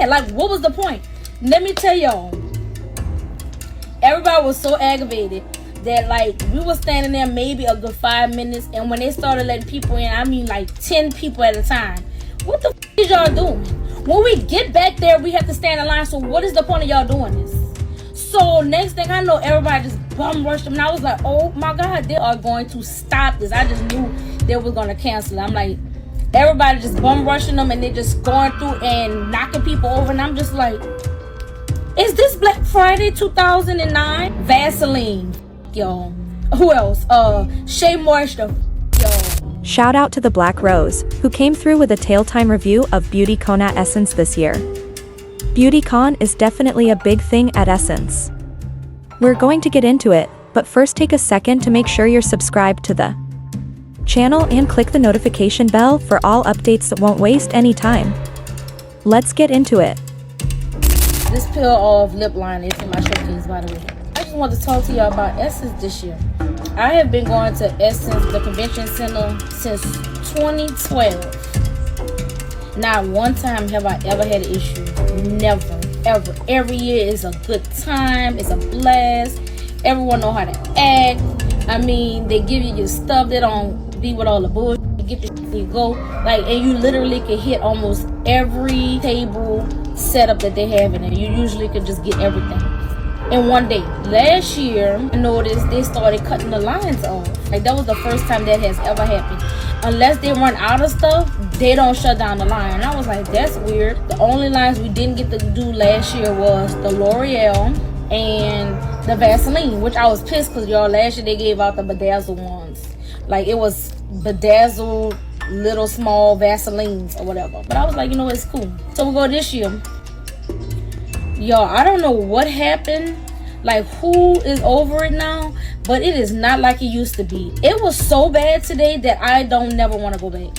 that? Like, what was the point? Let me tell y'all. Everybody was so aggravated that, like, we were standing there maybe a good 5 minutes, and when they started letting people in, I mean like 10 people at a time. What the f is y'all doing? When we get back there, we have to stand in line. So what is the point of y'all doing this? So next thing I know, everybody just bum rushed them, and I was like, oh my God, they are going to stop this. I just knew they were going to cancel it. I'm like, everybody just bum rushing them, and they just going through and knocking people over, and I'm just like, is this Black Friday 2009? Vaseline, y'all. Who else? Shea Moisture, y'all. Shout out to the Black Rose, who came through with a tail time review of BeautyCon at Essence this year. BeautyCon is definitely a big thing at Essence. We're going to get into it, but first take a second to make sure you're subscribed to the channel and click the notification bell for all updates that won't waste any time. Let's get into it. This pill of lip liner is in my showcase, by the way. I just want to talk to y'all about Essence this year. I have been going to Essence, the convention center, since 2012. Not one time have I ever had an issue. Never, ever. Every year is a good time. It's a blast. Everyone know how to act. I mean, they give you your stuff. They don't be with all the bullshit. You get your shit, you go. Like, and you literally can hit almost every table setup that they have in there. You usually could just get everything in one day. Last year, I noticed they started cutting the lines off. Like, that was the first time that has ever happened. Unless they run out of stuff, they don't shut down the line. And I was like, that's weird. The only lines we didn't get to do last year was the L'Oreal and the Vaseline, which I was pissed because, y'all, last year they gave out the bedazzled ones. Like, it was bedazzled little small Vaselines or whatever. But I was like, you know, it's cool. So we go this year. Y'all, I don't know what happened. Like, who is over it now? But it is not like it used to be. It was so bad today that I don't never want to go back.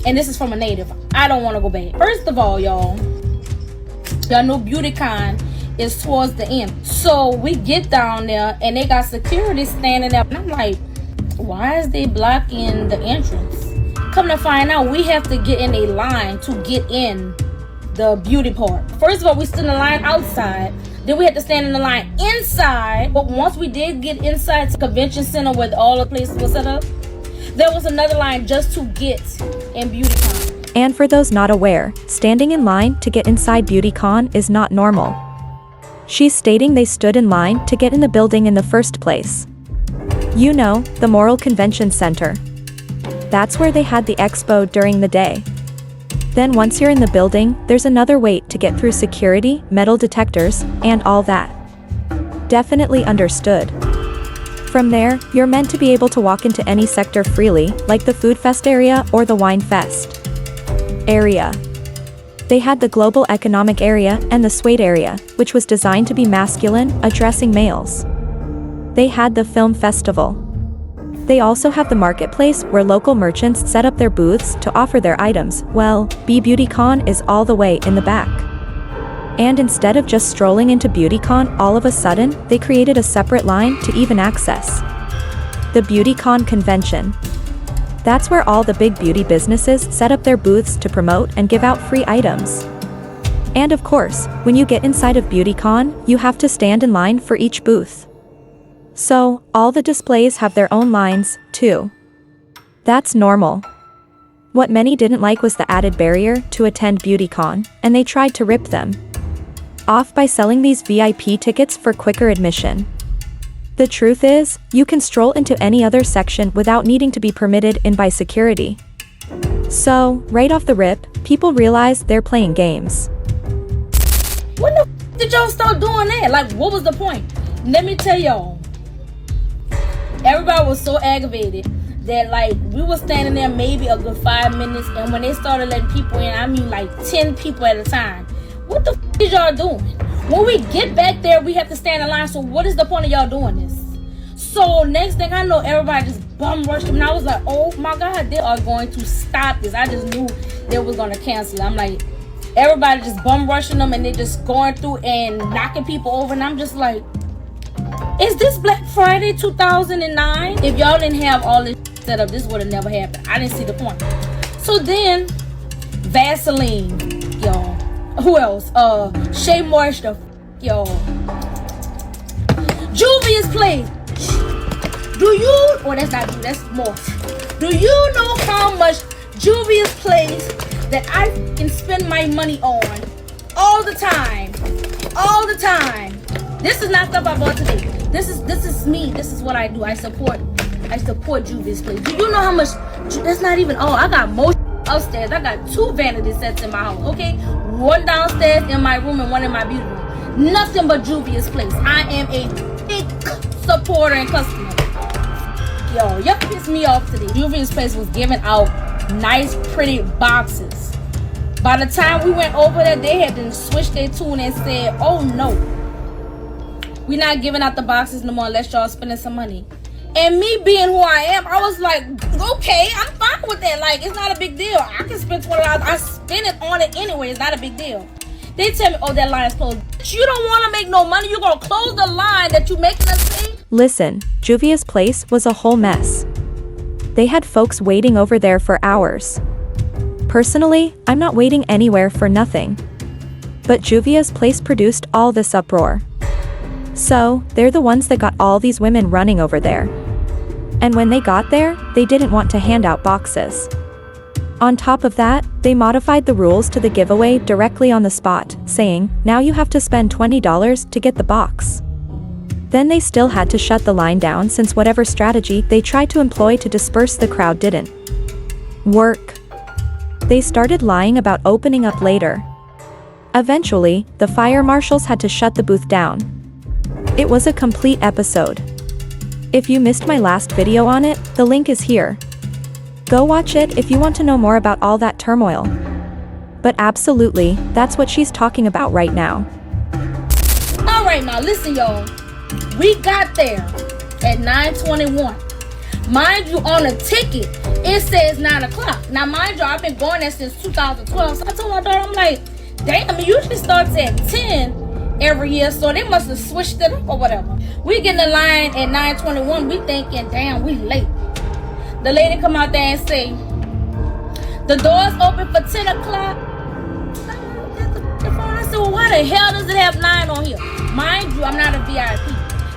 And this is from a native. I don't want to go back. First of all, y'all know BeautyCon is towards the end. So we get down there and they got security standing up. And I'm like, why is they blocking the entrance? Come to find out, we have to get in a line to get in the beauty part. First of all, we stood in the line outside. Then we had to stand in the line inside. But once we did get inside the convention center where all the places were set up, there was another line just to get in BeautyCon. And for those not aware, standing in line to get inside BeautyCon is not normal. She's stating they stood in line to get in the building in the first place. You know, the Moral Convention Center. That's where they had the expo during the day. Then once you're in the building, there's another wait to get through security, metal detectors, and all that. Definitely understood. From there, you're meant to be able to walk into any sector freely, like the Food Fest area or the Wine Fest area. They had the Global Economic Area and the Suede area, which was designed to be masculine, addressing males. They had the Film Festival. They also have the marketplace where local merchants set up their booths to offer their items. Well, BeautyCon is all the way in the back. And instead of just strolling into BeautyCon all of a sudden, they created a separate line to even access the BeautyCon convention. That's where all the big beauty businesses set up their booths to promote and give out free items. And of course, when you get inside of BeautyCon, you have to stand in line for each booth. So, all the displays have their own lines, too. That's normal. What many didn't like was the added barrier to attend BeautyCon, and they tried to rip them off by selling these VIP tickets for quicker admission. The truth is, you can stroll into any other section without needing to be permitted in by security. So, right off the rip, people realize they're playing games. When the f did y'all start doing that? Like, what was the point? Let me tell y'all. Everybody was so aggravated that, like, we were standing there maybe a good 5 minutes, and when they started letting people in, I mean like 10 people at a time. What the f is y'all doing? When we get back there, we have to stand in line. So what is the point of y'all doing this? So next thing I know, everybody just bum rushed them, and I was like, oh my God, they are going to stop this. I just knew they were going to cancel it. I'm like, everybody just bum rushing them, and they're just going through and knocking people over, and I'm just like, is this Black Friday 2009? If y'all didn't have all this set up, this would have never happened. I didn't see the point. So then, Vaseline, y'all. Who else? Shea Moisture. Yo. Juvia's Place. Do you, oh that's not you, that's Morph. Do you know how much Juvia's Place that I can spend my money on all the time? All the time. This is not stuff I bought today. This is me. This is what I do. I support Juvia's Place. Do you know how much? That's not even all. I got most upstairs. I got 2 vanity sets in my house. Okay, 1 downstairs in my room and 1 in my beauty room. Nothing but Juvia's Place. I am a big supporter and customer. Yo, y'all pissed me off today. Juvia's Place was giving out nice, pretty boxes. By the time we went over there, they had to switch their tune and said, "Oh no, we're not giving out the boxes no more unless y'all spending some money." And me being who I am, I was like, okay, I'm fine with that. Like, it's not a big deal. I can spend $20. I spend it on it anyway. It's not a big deal. They tell me, oh, that line's closed. You don't want to make no money. You're going to close the line that you're making us see? Listen, Juvia's Place was a whole mess. They had folks waiting over there for hours. Personally, I'm not waiting anywhere for nothing. But Juvia's Place produced all this uproar. So, they're the ones that got all these women running over there. And when they got there, they didn't want to hand out boxes. On top of that, they modified the rules to the giveaway directly on the spot, saying, now you have to spend $20 to get the box. Then they still had to shut the line down since whatever strategy they tried to employ to disperse the crowd didn't work. They started lying about opening up later. Eventually, the fire marshals had to shut the booth down. It was a complete episode. If you missed my last video on it, the link is here. Go watch it if you want to know more about all that turmoil. But absolutely, that's what she's talking about right now. Alright, now listen y'all. We got there at 9:21. Mind you, on the ticket, it says 9 o'clock. Now mind you, I've been going there since 2012. So I told my daughter, I'm like, damn, it usually starts at 10 every year. So they must have switched it up or whatever. We get in the line at 9:21. We thinking, damn, we late. The lady come out there and say, the doors open for 10 o'clock. I said, well, why the hell does it have 9 on here? Mind you, I'm not a VIP.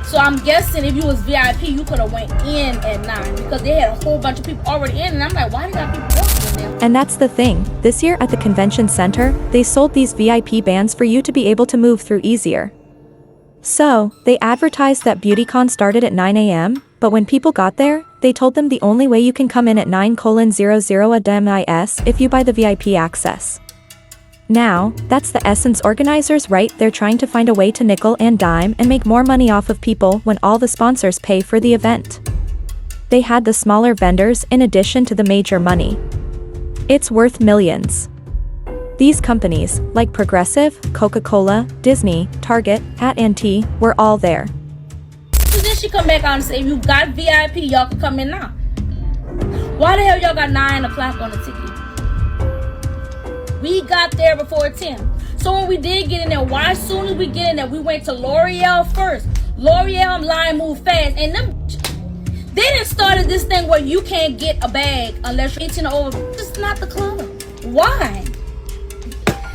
So I'm guessing if you was VIP, you could have went in at 9 because they had a whole bunch of people already in. And I'm like, why do got people walking in there? And that's the thing. This year at the convention center, they sold these VIP bands for you to be able to move through easier. So, they advertised that BeautyCon started at 9 a.m., but when people got there, they told them the only way you can come in at 9:00 a.m. if you buy the VIP access. Now, that's the essence. Organizers right there trying to find a way to nickel and dime and make more money off of people when all the sponsors pay for the event. They had the smaller vendors in addition to the major money. It's worth millions. These companies, like Progressive, Coca-Cola, Disney, Target, AT&T, were all there. So then she come back out and say, if you got VIP, y'all can come in now. Why the hell y'all got 9 o'clock on the ticket? We got there before 10. So when we did get in there, why as soon as we get in there, we went to L'Oreal first. L'Oreal line moved fast. And them, they didn't started this thing where you can't get a bag unless you're 18 or over. It's not the club. Why?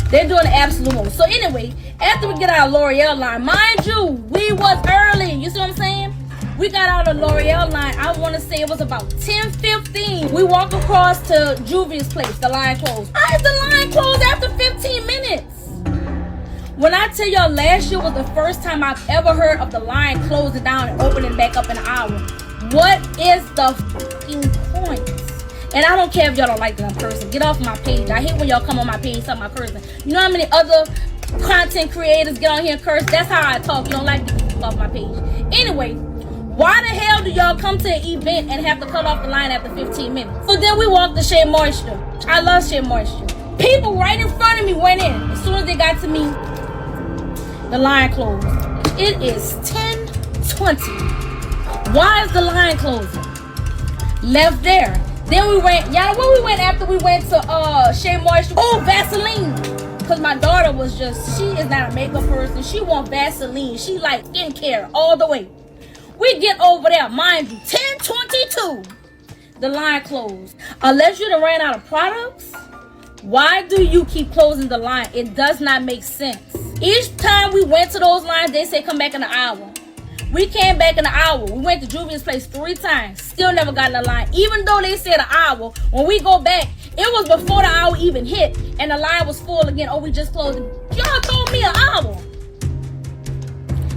They're doing the absolute most. So anyway, after we get out of L'Oreal line, mind you, we was early. You see what I'm saying? We got out of L'Oreal line, I want to say it was about 10:15. We walk across to Juvia's Place, the line closed. Why is the line closed after 15 minutes? When I tell y'all last year was the first time I've ever heard of the line closing down and opening back up in an hour. What is the fucking point? And I don't care if y'all don't like that I'm cursing. Get off my page. I hate when y'all come on my page talking about cursing. You know how many other content creators get on here and curse? That's how I talk. You don't like it, off my page. Anyway, why the hell do y'all come to an event and have to cut off the line after 15 minutes? So then we walked to Shea Moisture. I love Shea Moisture. People right in front of me went in. As soon as they got to me, the line closed. It is 10:20. Why is the line closing? Left there. Then we went, y'all know where we went after we went to Shea Moisture? Oh, Vaseline. Because my daughter was just, she is not a makeup person. She wants Vaseline. She like skincare all the way. We get over there, mind you, 10:22. The line closed. Unless you done ran out of products Why do you keep closing the line? It does not make sense. Each time we went to those lines, they said come back in an hour. We came back in an hour. We went to Juvia's place 3 times. Still never got in the line. Even though they said an hour, when we go back, it was before the hour even hit. And the line was full again. Oh, we just closed it. Y'all told me an hour.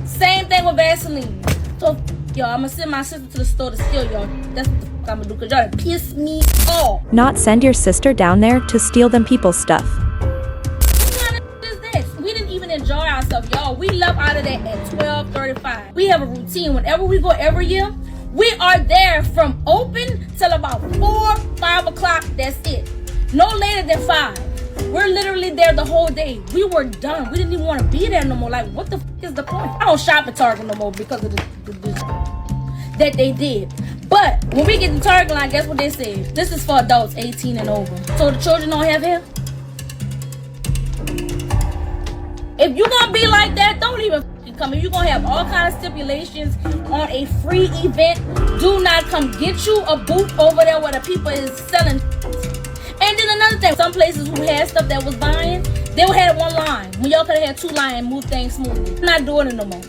Same thing with Vaseline. So, y'all, I'm going to send my sister to the store to steal y'all. That's what the fuck I'm going to do. Because y'all done piss me off. Not send your sister down there to steal them people's stuff. We didn't even enjoy ourselves, y'all. We left out of there at 12:35. We have a routine. Whenever we go every year, we are there from open till about 4, 5 o'clock. That's it. No later than 5. We're literally there the whole day. We were done. We didn't even want to be there no more. Like, what the fuck is the point? I don't shop at Target no more because of the that they did. But when we get to Target line, guess what they said? This is for adults 18 and over. So the children don't have hair? If you're gonna be like that, don't even come. If you're gonna have all kinds of stipulations on a free event, do not come. Get you a booth over there where the people is selling. And then another thing, some places who had stuff that was buying, they would have 1 line. When y'all could have had 2 lines and move things smoothly. I'm not doing it no more.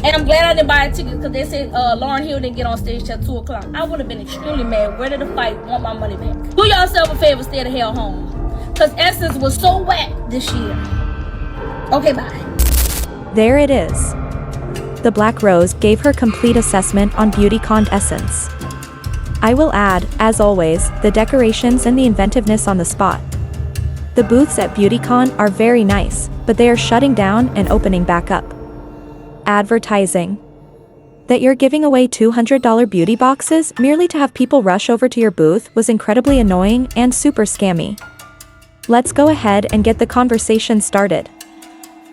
And I'm glad I didn't buy a ticket because they said Lauryn Hill didn't get on stage till 2 o'clock. I would have been extremely mad, ready to fight, want my money back. Do yourself a favor, stay the hell home. Because Essence was so whack this year. Okay, bye. There it is. The Black Rose gave her complete assessment on BeautyCon Essence. I will add, as always, the decorations and the inventiveness on the spot. The booths at BeautyCon are very nice, but they are shutting down and opening back up. Advertising. That you're giving away $200 beauty boxes merely to have people rush over to your booth was incredibly annoying and super scammy. Let's go ahead and get the conversation started.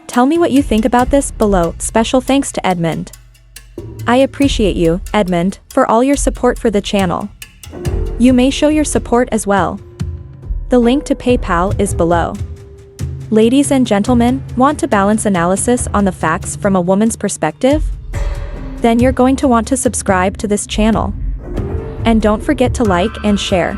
Tell me what you think about this below. Special thanks to Edmund. I appreciate you, Edmund, for all your support for the channel. You may show your support as well. The link to PayPal is below. Ladies and gentlemen, want to balance analysis on the facts from a woman's perspective? Then you're going to want to subscribe to this channel. And don't forget to like and share.